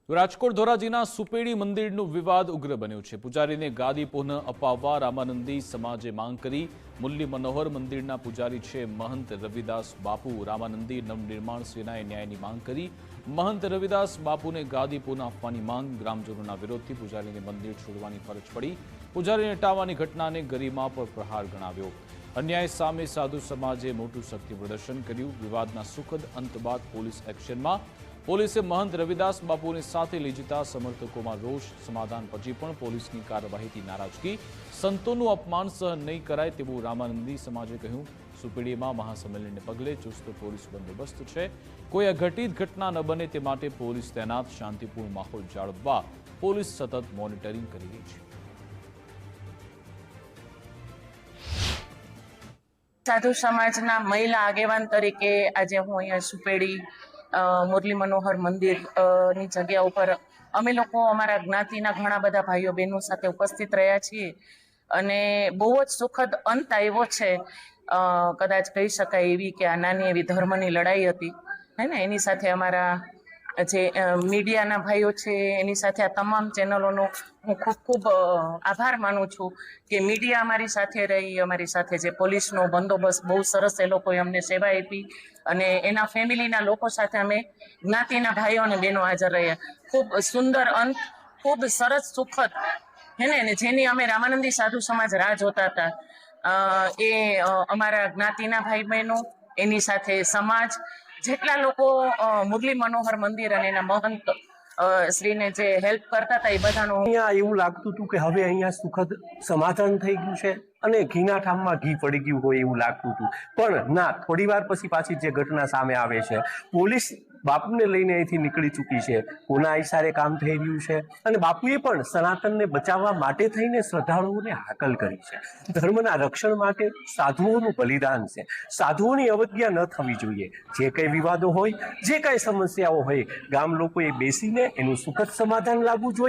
રાજકોટ ધોરાજીના સુપેડી મંદિરનું વિવાદ ઉગ્ર બન્યો છે। પૂજારીને ગાદી પુનઃ અપાવવા રામાનંદી સમાજે માંગ કરી। મુરલી મનોહર મંદિરના પૂજારી છે મહંત રવિદાસ બાપુ। રામાનંદી નવનિર્માણ સેનાએ ન્યાયની માંગ કરી। મહંત રવિદાસ બાપુને ગાદી પુનઃ આપવાની માંગ। ગ્રામજનોના વિરોધથી પૂજારીને મંદિર છોડવાની ફરજ પડી। પૂજારીને હટાવવાની ઘટનાને ગરિમા પર પ્રહાર ગણાવ્યો। અન્યાય સામે સાધુ સમાજે મોટું શક્તિ પ્રદર્શન કર્યું। વિવાદના સુખદ અંત બાદ પોલીસ એક્શનમાં। પોલીસે મહંત રવિદાસ બાપુને સાથે લઈ જતા સમર્થકોમાં રોષ। સમાધાન પછી પણ પોલીસની કાર્યવાહીથી નારાજગી। સંતોનું અપમાન સહન નહીં કરાય તેવું રામાનંદી સમાજે કહ્યું। સુપેડીમાં મહાસંમેલનને પગલે ચુસ્ત પોલીસ બંદોબસ્ત છે। કોઈ અઘટિત ઘટના ન બને તે માટે પોલીસ તૈનાત। શાંતિપૂર્ણ માહોલ જાળવવા પોલીસ સતત મોનિટરિંગ કરી રહી છે। સાધુ સમાજના મહિલા આગેવાન તરીકે આજે હું અહીંયા સુપેડી મુરલી મનોહર મંદિર ની જગ્યા ઉપર અમે લોકો અમારા જ્ઞાતિના ઘણા બધા ભાઈઓ બહેનો સાથે ઉપસ્થિત રહ્યા છીએ અને બહુ જ સુખદ અંત આવ્યો છે। કદાચ કહી શકાય એવી કે આ નાની એવી ધર્મની લડાઈ હતી હે ને। એની સાથે અમારા જે મીડિયાના ભાઈઓ છે એની સાથે આ તમામ ચેનલોનો હું ખૂબ ખૂબ આભાર માનું છું કે મીડિયા અમારી સાથે રહી। અમારી સાથે જે પોલીસનો બંદોબસ્ત બહુ સરસ એ લોકોએ અમને સેવા આપી અને એના ફેમિલીના લોકો સાથે અમે જ્ઞાતિના ભાઈઓ અને બહેનો હાજર રહ્યા। ખૂબ સુંદર અંત, ખૂબ સરસ સુખદ હે ને જેની અમે રામાનંદી સાધુ સમાજ રાહ જોતા હતા। એ અમારા જ્ઞાતિના ભાઈ બહેનો એની સાથે સમાજ જેટલા લોકો મુરલી મનોહર મંદિર અને એના મહંત શ્રીને જે હેલ્પ કરતા હતા એ બધાનો અહીંયા એવું લાગતું હતું કે હવે અહીંયા સુખદ સમાધાન થઈ ગયું છે અને ઘીના ઠામમાં ઘી પડી ગયું હોય એવું લાગતું હતું, પણ ના, થોડી વાર પછી પાછી જે ઘટના સામે આવે છે, પોલીસ બાપુને લઈને અહીંથી નીકળી ચૂકી છે। કોના ઇશારે કામ થઈ રહ્યું છે અને બાપુએ પણ સનાતનને બચાવવા માટે થઈને શ્રદ્ધાળુઓને હાકલ કરી છે। ધર્મના રક્ષણ માટે સાધુઓનું બલિદાન છે। સાધુઓની અવજ્ઞા ન થવી જોઈએ। જે કંઈ વિવાદો હોય, જે કંઈ સમસ્યાઓ હોય, ગામ લોકોએ બેસીને એનું સુખદ સમાધાન લાવવું જોઈએ।